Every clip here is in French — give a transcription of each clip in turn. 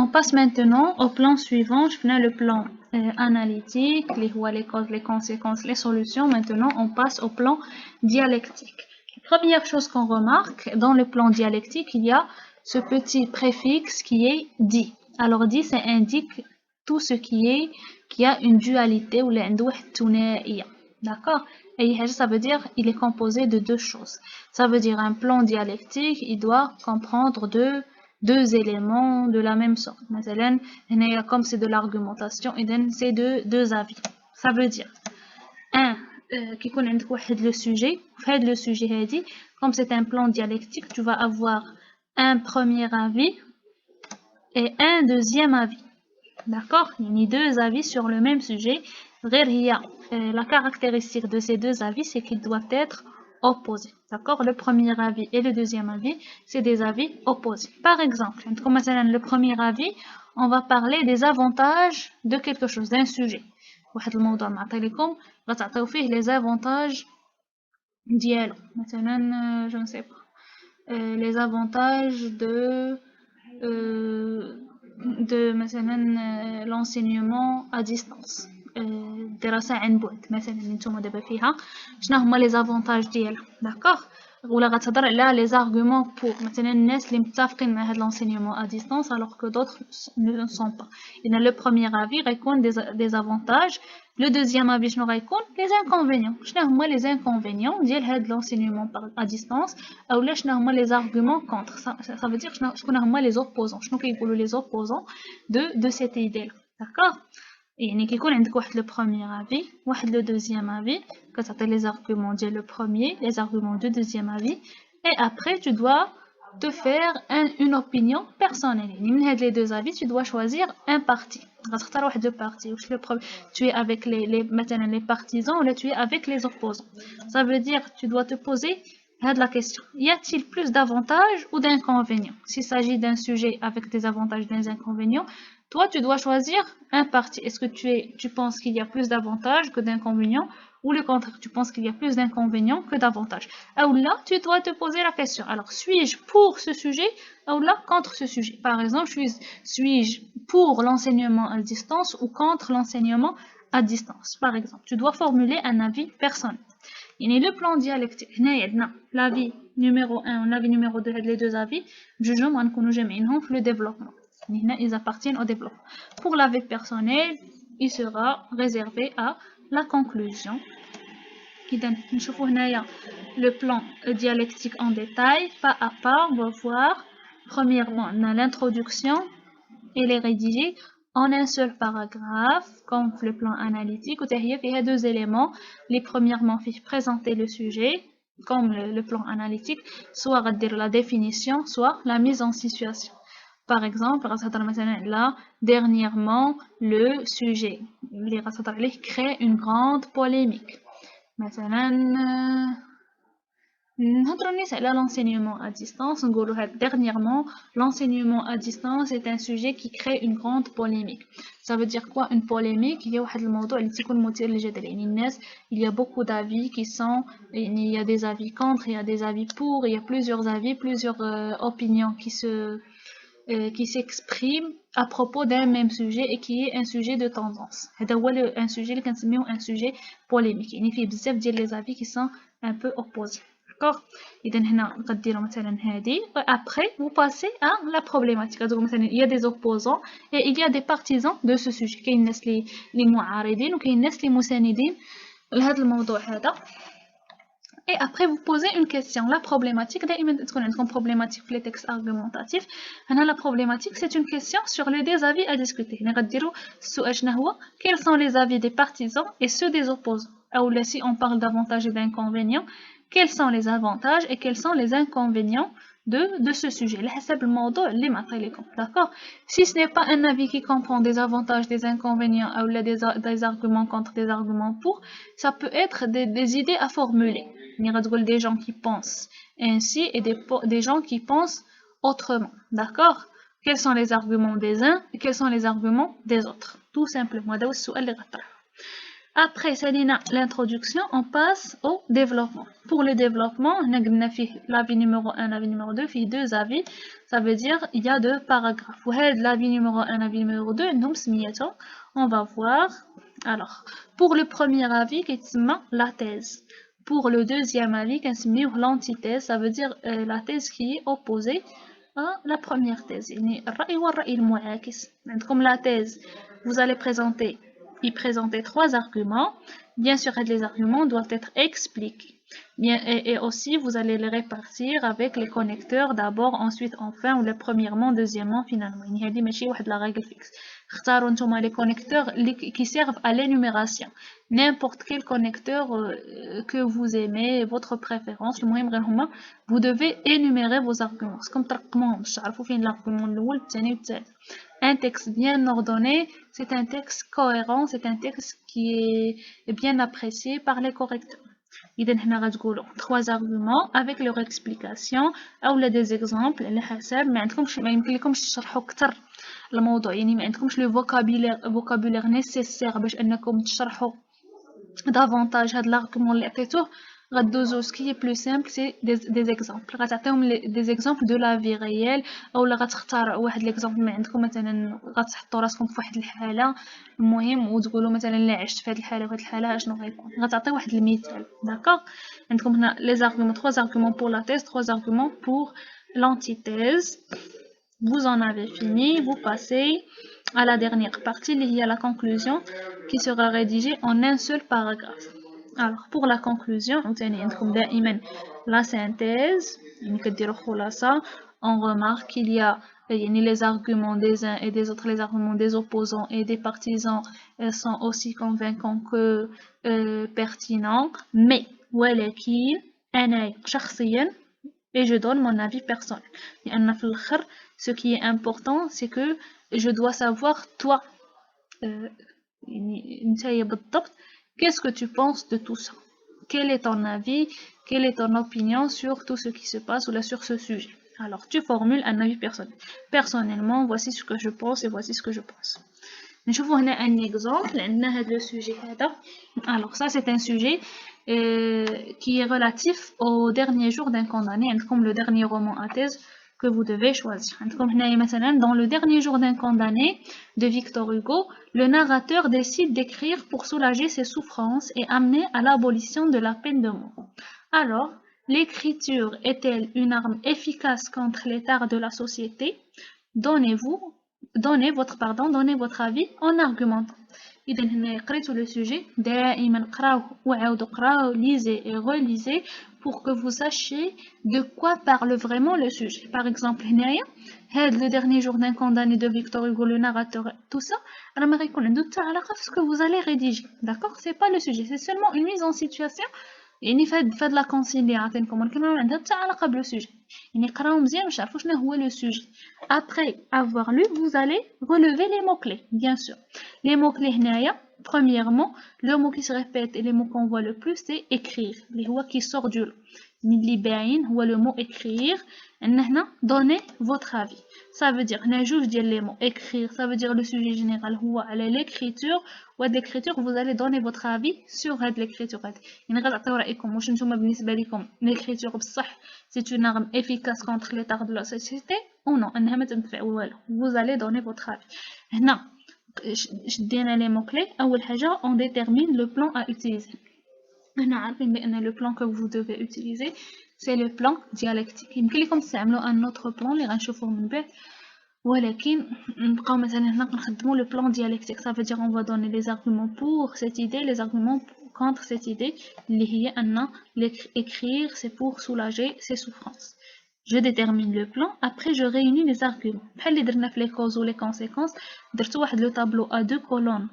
on passe maintenant au plan suivant. Je fais le plan analytique, les causes, les conséquences, les solutions. Maintenant, on passe au plan dialectique. La première chose qu'on remarque, dans le plan dialectique, il y a ce petit préfixe qui est dit. Alors dit, ça indique tout ce qui a une dualité ou d'accord? Et ça veut dire il est composé de deux choses. Ça veut dire un plan dialectique, il doit comprendre deux éléments de la même sorte. مثلا, comme c'est de l'argumentation, c'est deux avis. Ça veut dire un qui connaît le sujet, le sujet dit, comme c'est un plan dialectique, tu vas avoir un premier avis et un deuxième avis. D'accord? Il y a deux avis sur le même sujet. La caractéristique de ces deux avis, c'est qu'ils doivent être opposés. D'accord? Le premier avis et le deuxième avis, c'est des avis opposés. Par exemple, comme le premier avis, on va parler des avantages de quelque chose, d'un sujet. Les avantages ديالو مثلا je ne sais pas les avantages مثلا l'enseignement à distance الدراسة عن بعد مثلا اللي نتوما دابا فيها شنو هما لي زافونتاج ديالها داكوغ ولا غتهضر على لي زارغومون بور مثلا الناس اللي متفقين مع هاد l'enseignement à distance alors que d'autres ne le sont pas. إذا le premier avis غيكون des avantages. Le deuxième avis شنو غيكون les inconvénients. شنو هما les inconvénients ديال هاد l'enseignement à distance اولا شنو هما les arguments contre. Ça veut dire شكون هما les opposants. شنو كيقولوا les opposants de cette idée là. D'accord? يعني كيكون عندك واحد le premier avis واحد le deuxième avis كتعطي les arguments ديال le premier, les arguments du deuxième avis et après tu dois te faire une opinion personnelle. يعني من هاد les deux avis tu dois choisir un parti. غتختار واحد le parti. واش le premier tu es avec مثلا les partisans ou tu es avec les opposants. Ça veut dire tu dois te poser la question. Y a-t-il plus d'avantages ou d'inconvénients? S'il s'agit d'un sujet avec des avantages et des inconvénients, toi, tu dois choisir un parti. Est-ce que tu penses qu'il y a plus d'avantages que d'inconvénients ou le contraire, tu penses qu'il y a plus d'inconvénients que d'avantages? Ou là, tu dois te poser la question. Alors, suis-je pour ce sujet ou là contre ce sujet? Par exemple, suis-je pour l'enseignement à distance ou contre l'enseignement à distance? Par exemple, tu dois formuler un avis personnel. Et le plan dialectique, l'avis numéro 1 ou l'avis numéro 2, les deux avis, jugeons le développement. Ils appartiennent au développement. Pour l'avis personnel, il sera réservé à la conclusion. Le plan dialectique en détail, pas à pas, on va voir. Premièrement, on a l'introduction et les rédiger en un seul paragraphe, comme le plan analytique, où il y a deux éléments. Les premièrement, présenter le sujet, comme le plan analytique, soit la définition, soit la mise en situation. Par exemple, là, dernièrement, le sujet crée une grande polémique. L'enseignement à distance, dernièrement, l'enseignement à distance est un sujet qui crée une grande polémique. Ça veut dire quoi une polémique? Il y a beaucoup d'avis qui sont, il y a des avis contre, il y a des avis pour, il y a plusieurs avis, plusieurs opinions qui s'expriment à propos d'un même sujet et qui est un sujet de tendance. Un sujet un sujet polémique. Il y a des avis qui sont un peu opposés. D'accord? Après, vous passez à la problématique. Il y a des opposants et il y a des partisans de ce sujet. Il y a des gens qui sont et il y a des gens qui sont et après, vous posez une question. La problématique, une problématique les textes argumentatifs. La problématique, c'est une question sur les deux avis à discuter. Quels sont les avis des partisans et ceux des opposants? Ou là, si on parle d'avantages et d'inconvénients, quels sont les avantages et quels sont les inconvénients de ce sujet? D'accord? Si ce n'est pas un avis qui comprend des avantages, des inconvénients, ou là, des arguments contre, des arguments pour, ça peut être des idées à formuler. Il y a des gens qui pensent ainsi et des gens qui pensent autrement. D'accord? Quels sont les arguments des uns et quels sont les arguments des autres? Tout simplement. Après l'introduction, on passe au développement. Pour le développement, on a l'avis numéro 1, l'avis numéro 2, il y a deux avis. Ça veut dire il y a deux paragraphes. L'avis numéro 1, l'avis numéro 2, on va voir. Alors, pour le premier avis, c'est la thèse. Pour le deuxième avis, c'est l'antithèse. Ça veut dire la thèse qui est opposée à la première thèse. Comme la thèse, vous allez présenter trois arguments. Bien sûr, les arguments doivent être expliqués. Et aussi, vous allez les répartir avec les connecteurs d'abord, ensuite, enfin, ou le premièrement, deuxièmement, finalement. Il y a la règle fixe. اختاروا les connecteurs qui servent à l'énumération. N'importe quel connecteur que vous aimez, votre préférence, vous devez énumérer vos arguments. C'est comme l'argument un texte bien ordonné, c'est un texte cohérent, c'est un texte qui est bien apprécié par les correcteurs. إذا هنا غتقولوا trois arguments avec leur explication أو des exemples على حسب ما يمكن لكمش تشرحوا أكثر الموضوع يعني ما عندكمش لو vocabulaire nécessaire باش أنكم تشرحوا davantage هاد l'argument اللي عطيتوه غدوزو ce qui est plus simple c'est des exemples غتعطيهم des exemples de la vie réelle اولا غتختار واحد ليكزامبل من عندكم مثلا غتحطوا راسكم في واحد الحاله المهم وتقولوا مثلا لا عشت في هاد الحاله وهاد الحاله اشنو غيكون غتعطي واحد المثال داكوغ عندكم هنا les arguments trois arguments pour la thèse trois arguments pour l'antithèse vous en avez fini vous passez à la dernière partie il y a la conclusion qui sera rédigée en un seul paragraphe. Alors pour la conclusion la synthèse on remarque qu'il y a les arguments des uns et des autres les arguments des opposants et des partisans sont aussi convaincants que pertinents mais et je donne mon avis personnel. Ce qui est important, c'est que je dois savoir, toi, qu'est-ce que tu penses de tout ça? Quel est ton avis? Quelle est ton opinion sur tout ce qui se passe ou là sur ce sujet? Alors, tu formules un avis personnel. Personnellement, voici ce que je pense et voici ce que je pense. نشوفوا هنا un exemple عندنا هذا le sujet هذا. Alors ça c'est un sujet qui est relatif au dernier jour d'un condamné comme le dernier roman à thèse que vous devez choisir. عندكم هنايا مثلا dans le dernier jour d'un condamné de Victor Hugo, le narrateur décide d'écrire pour soulager ses souffrances et amener à l'abolition de la peine de mort. Alors, l'écriture est-elle une arme efficace contre les tares de la société? Donnez votre avis en argumentant. إذا هنا قريتوا le sujet دائما قراوه وعاودوا قراوه lisez et relisez pour que vous sachiez de quoi parle vraiment le sujet. Par exemple هنايا le dernier jour d'un condamné de Victor Hugo le narrateur tout ça راه ما غيكون عنده حتى علاقة في ce que vous allez rédiger. D'accord? C'est pas le sujet, c'est seulement une mise en situation يعني فهاد لا كونسيلي عطينكم ولكن ما عندها حتى علاقه بلو سوجي يعني قراو مزيان باش تعرفوا شنو هو لو سوجي. Après avoir lu, vous allez relever les mots clés, bien sûr. Les mots clés هنايا premièrement le mot qui se répète et les mots qu'on voit le plus c'est écrire اللي هو qui sort du lot اللي باين هو le mot écrire. هنا donner votre avis, ça veut dire هنا جوج ديال les mots écrire ça veut dire le sujet général هو على l'écriture و l'écriture vous allez donner votre avis sur هاد l'écriture هاد يعني غتعطيو رايكم واش نتوما بالنسبه لكم l'écriture بصح c'est une arme efficace contre les tares de la société ou non انها ما تنفع والو. Vous allez donner votre avis. هنا شدينا les mots clés. اول حاجه on détermine le plan à utiliser. هنا عارفين بان le plan que vous devez utiliser c'est le plan dialectique. يمكن لكم تستعملوا un autre plan اللي غنشوفوه من بعد ولكن نبقاو مثلا هنا كنخدموا le plan dialectique. Ça veut dire on va donner les arguments pour cette idée, les arguments contre cette idée اللي هي أن écrire c'est pour soulager ses souffrances. Je détermine le plan, après je réunis les arguments. بحال اللي درنا في les causes ou les conséquences درتو واحد le tableau à deux colonnes.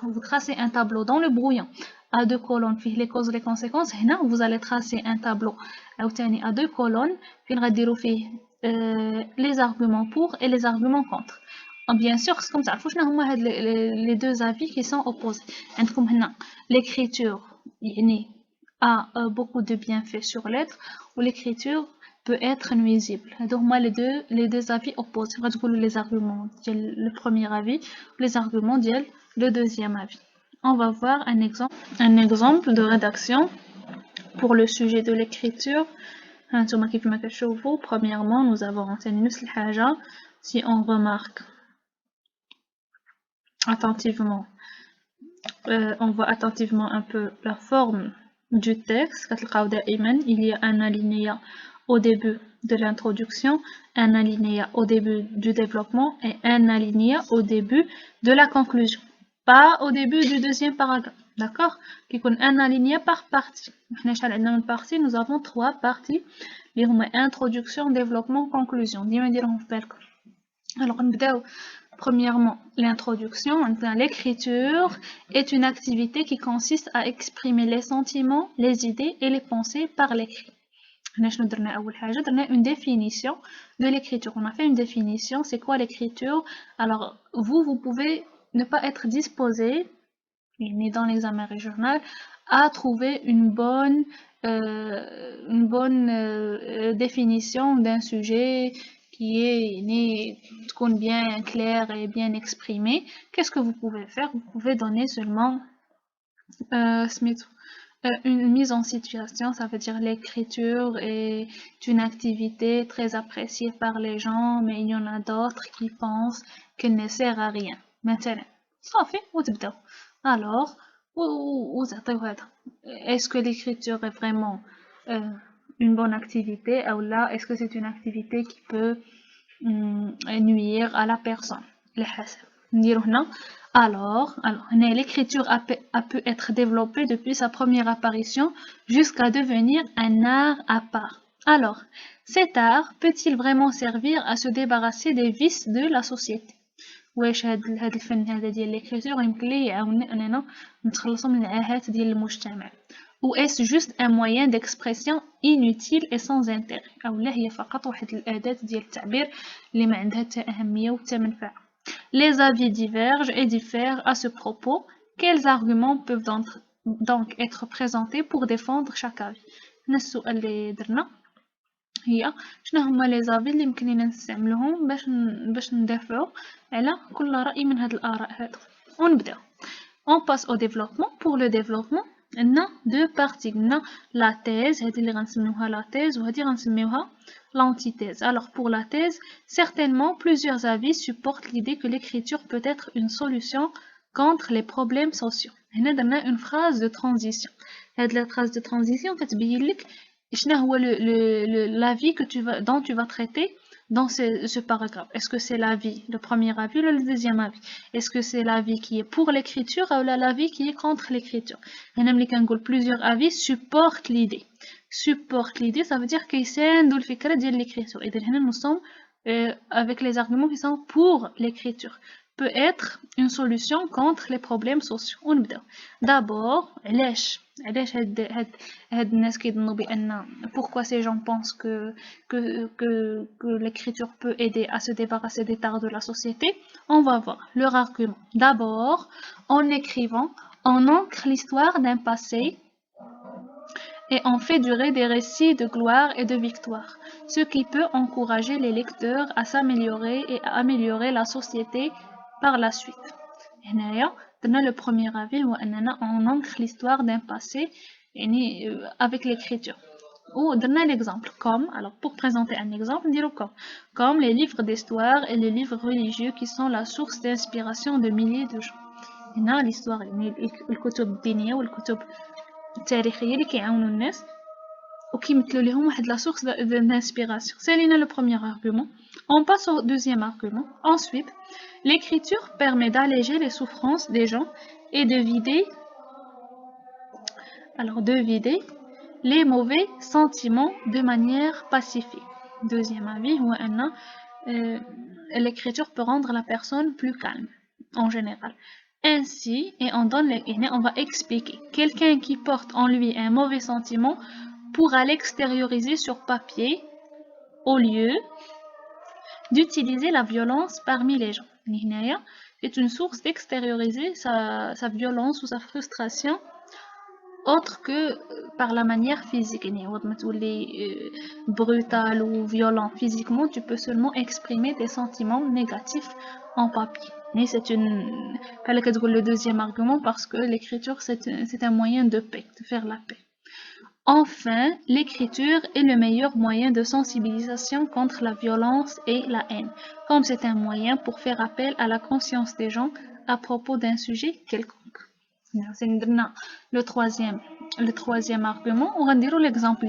Vous tracez un tableau dans le brouillon à deux colonnes فيه les causes ou les conséquences. هنا vous allez tracer un tableau عاوتاني à deux colonnes فين غديروا فيه les arguments pour et les arguments contre. Bien sûr, comme تعرفوا شنو هما هاد les deux avis qui sont opposés. عندكم هنا l'écriture يعني a beaucoup de bienfaits sur l'être ou l'écriture peut être nuisible. هادو هما les deux avis opposés. غتقولوا les arguments ديال le premier avis ou les arguments ديال le deuxième avis. on va voir un exemple de rédaction pour le sujet de l'écriture. Premièrement, nous avons enseigné si on remarque attentivement, on voit attentivement un peu la forme du texte. Il y a un alinéa au début de l'introduction, un alinéa au début du développement et un alinéa au début de la conclusion. Pas au début du deuxième paragraphe. D'accord? Qui compte un alinéa par partie. Nous avons 3 parties. Introduction, développement, conclusion. Alors, premièrement, l'introduction. L'écriture est une activité qui consiste à exprimer les sentiments, les idées et les pensées par l'écrit. Une définition de l'écriture. On a fait une définition. C'est quoi l'écriture? Alors, vous pouvez ne pas être disposé, ni dans l'examen régional, à trouver une bonne définition d'un sujet qui est bien clair et bien exprimé. Qu'est-ce que vous pouvez faire? Vous pouvez donner seulement une mise en situation. Ça veut dire l'écriture est une activité très appréciée par les gens, mais il y en a d'autres qui pensent qu'elle ne sert à rien. Maintenant, ça fait, alors, est-ce que l'écriture est vraiment une bonne activité, ou là, est-ce que c'est une activité qui peut nuire à la personne? Alors, l'écriture a pu être développée depuis sa première apparition jusqu'à devenir un art à part. Alors, cet art peut-il vraiment servir à se débarrasser des vices de la société? واش هاد الفن هذا ديال l'écriture يمكن ليه يعاوننا اننا نتخلصوا من العاهات ديال المجتمع؟ ou est-ce juste un moyen d'expression inutile et sans intérêt؟ او لا هي فقط واحد الاداة ديال التعبير اللي ما عندها حتى اهميه وحتى منفعه. Les avis divergent et diffèrent à ce propos. Quels arguments peuvent donc être présentés pour défendre chaque avis؟ هنا السؤال اللي درنا هي شنو هما لي زافي اللي يمكن لينا نستعملوهم باش ندافعوا على كل رأي من هاد الآراء هادو. ونبداو. On passe au développement. Pour le développement, عندنا deux parties. عندنا la thèse هذه اللي غنسميوها la thèse وهذه غنسميوها l'antithèse. Alors pour la thèse, certainement plusieurs avis supportent l'idée que l'écriture peut être une solution contre les problèmes sociaux. هنا درنا une phrase de transition. هاد la phrase de transition كتبين لك شنو هو l'avis dont tu vas traiter dans ce paragraphe. Est-ce que c'est l'avis, le premier avis ou le deuxième avis? Est-ce que c'est l'avis qui est pour l'écriture ou l'avis qui est contre l'écriture? Plusieurs avis supportent l'idée. Supportent l'idée, ça veut dire qu'ils sont dans le fikra de l'écriture. Et nous sommes avec les arguments qui sont pour l'écriture. Peut être une solution contre les problèmes sociaux. D'abord, pourquoi ces gens pensent que l'écriture peut aider à se débarrasser des tares de la société? On va voir leur argument. D'abord, en écrivant, on ancre l'histoire d'un passé et on fait durer des récits de gloire et de victoire, ce qui peut encourager les lecteurs à s'améliorer et à améliorer la société par la suite. Le premier avis, on ancre l'histoire d'un passé avec l'écriture. Ou donner un exemple, alors pour présenter un exemple, dire comme les livres d'histoire et les livres religieux qui sont la source d'inspiration de milliers de gens. L'histoire, الكتب الدينية والكتب التاريخية اللي كيعاونوا الناس وكيمثلوا لهم واحد la source d'inspiration. C'est le premier argument. On passe au deuxième argument. Ensuite, l'écriture permet d'alléger les souffrances des gens et de vider les mauvais sentiments de manière pacifique. Deuxième avis, l'écriture peut rendre la personne plus calme, en général. Ainsi, et on va expliquer. Quelqu'un qui porte en lui un mauvais sentiment pourra l'extérioriser sur papier au lieu d'utiliser la violence parmi les gens. C'est une source d'extérioriser sa violence ou sa frustration autre que par la manière physique. Brutal ou violent physiquement, tu peux seulement exprimer tes sentiments négatifs en papier. Et c'est le deuxième argument parce que l'écriture c'est un moyen de paix, de faire la paix. Enfin, l'écriture est le meilleur moyen de sensibilisation contre la violence et la haine, comme c'est un moyen pour faire appel à la conscience des gens à propos d'un sujet quelconque. C'est le troisième argument. On va dire l'exemple.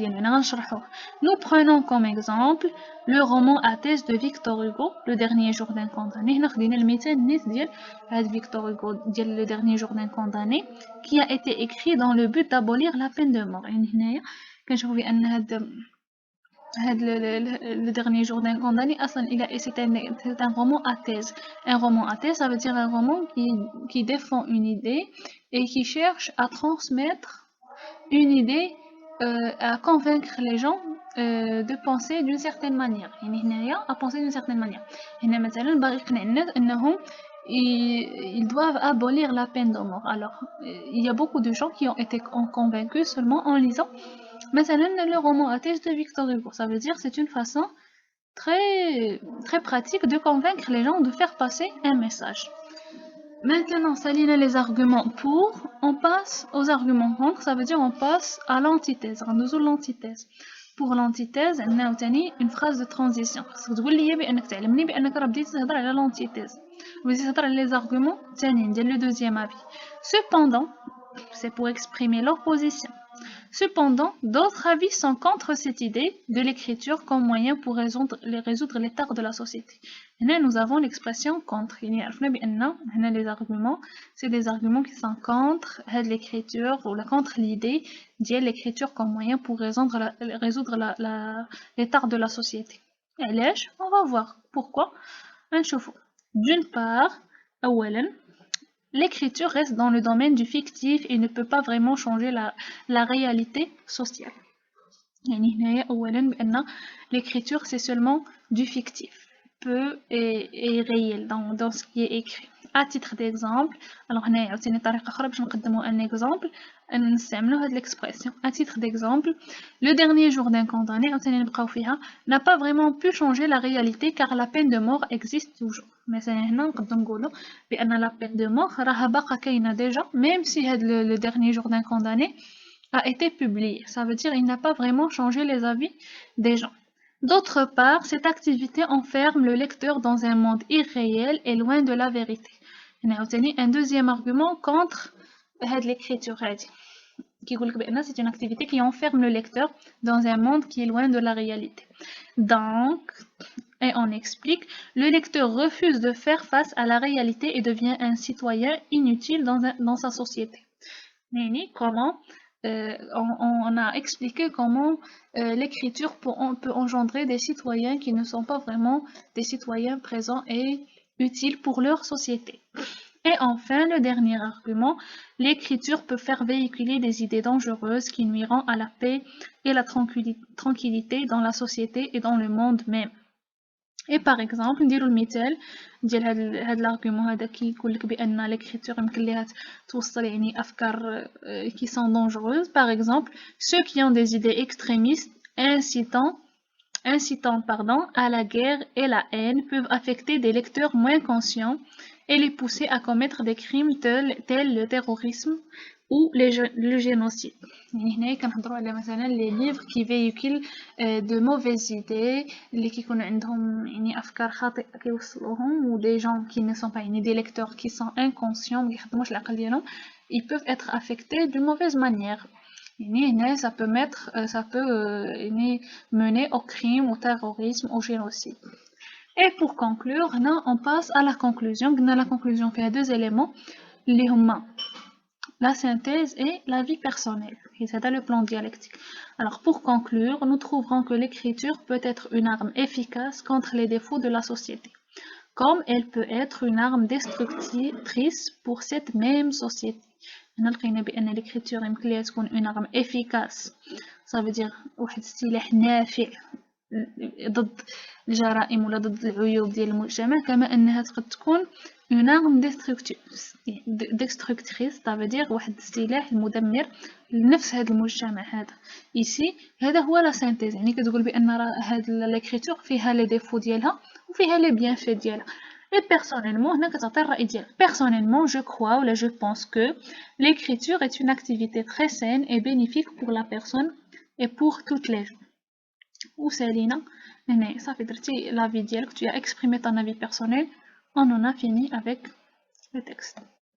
Nous prenons comme exemple le roman Athènes de Victor Hugo, Le dernier jour d'un condamné. Victor Hugo, Le dernier jour d'un condamné, qui a été écrit dans le but d'abolir la peine de mort. Le dernier jour d'un condamné, c'est un roman à thèse. Un roman à thèse, ça veut dire un roman qui défend une idée et qui cherche à transmettre une idée, à convaincre les gens de penser d'une certaine manière. À penser d'une certaine manière. Ils doivent abolir la peine de mort. Alors, il y a beaucoup de gens qui ont été convaincus seulement en lisant le roman Athènes de Victor Hugo. Ça veut dire c'est une façon très, très pratique de convaincre les gens de faire passer un message. Maintenant, saline les arguments pour, on passe aux arguments contre, ça veut dire on passe à l'antithèse. On l'antithèse. Pour l'antithèse, on a une phrase de transition. Parce que tu l'antithèse. Vous dites les arguments, le deuxième avis. Cependant, c'est pour exprimer l'opposition. Cependant, d'autres avis sont contre cette idée de l'écriture comme moyen pour résoudre les tares de la société. Et là, nous avons l'expression contre. Les arguments, c'est des arguments qui sont contre l'écriture ou contre l'idée de l'écriture comme moyen pour résoudre les tares de la société. Et là, on va voir pourquoi. D'une part, l'écriture reste dans le domaine du fictif et ne peut pas vraiment changer la réalité sociale. L'écriture, c'est seulement du fictif, peu et réel dans ce qui est écrit. À titre d'exemple, alors on a un exemple, l'expression. À titre d'exemple, le dernier jour d'un condamné n'a pas vraiment pu changer la réalité car la peine de mort existe toujours. Mais la peine de mort déjà, même si le dernier jour d'un condamné a été publié. Ça veut dire qu'il n'a pas vraiment changé les avis des gens. D'autre part, cette activité enferme le lecteur dans un monde irréel et loin de la vérité. On a obtenu un deuxième argument contre l'écriture. C'est une activité qui enferme le lecteur dans un monde qui est loin de la réalité. Donc, et on explique, le lecteur refuse de faire face à la réalité et devient un citoyen inutile dans sa société. Comment on a expliqué comment l'écriture peut engendrer des citoyens qui ne sont pas vraiment des citoyens présents et utiles pour leur société. Et enfin, le dernier argument, l'écriture peut faire véhiculer des idées dangereuses qui nuiront à la paix et la tranquillité dans la société et dans le monde même. Et par exemple, نديرو المثال ديال هاد l'argument هذا كيقول لك بان l'écriture يمكن ليها توصل يعني افكار qui sont dangereuses. Par exemple, ceux qui ont des idées extrémistes incitant à la guerre et la haine peuvent affecter des lecteurs moins conscients et les pousser à commettre des crimes tels le terrorisme ou le génocide. يعني كنهضروا على مثلا les livres qui véhiculent de mauvaises idées اللي كيكونوا عندهم يعني افكار خاطئه كيوصلوهم ou des gens qui ne sont pas يعني des lecteurs qui sont inconscients ما كيخدموش العقل ديالهم ils peuvent être affectés d'une mauvaise manière. Ça peut mener au crime, au terrorisme, au génocide. Et pour conclure, on passe à la conclusion. La conclusion fait deux éléments, les humains, la synthèse et la vie personnelle. Et c'est dans le plan dialectique. Alors pour conclure, nous trouverons que l'écriture peut être une arme efficace contre les défauts de la société, comme elle peut être une arme destructrice pour cette même société. لقينا بأن l'écriture يمكن لها تكون une arme efficace, ça veut dire واحد السلاح نافع ضد الجرائم ولا ضد العيوب ديال المجتمع، كما أنها تقد تكون une arme destructrice ça veut dire واحد السلاح المدمر لنفس هذا المجتمع هذا. ici هذا هو لا سينتيز، يعني كتقول بأن هاد l'écriture فيها لي ديفو ديالها وفيها لي بيانفي ديالها. et personnellement هنا كتعطي الرأي ديالك. personnellement je crois ولا je pense que l'écriture est une activité très saine et bénéfique pour la personne et pour toutes les gens. وسالينا هنا صافي درتي لافي ديالك، tu as exprimé ton avis personnel. On en a fini avec le texte.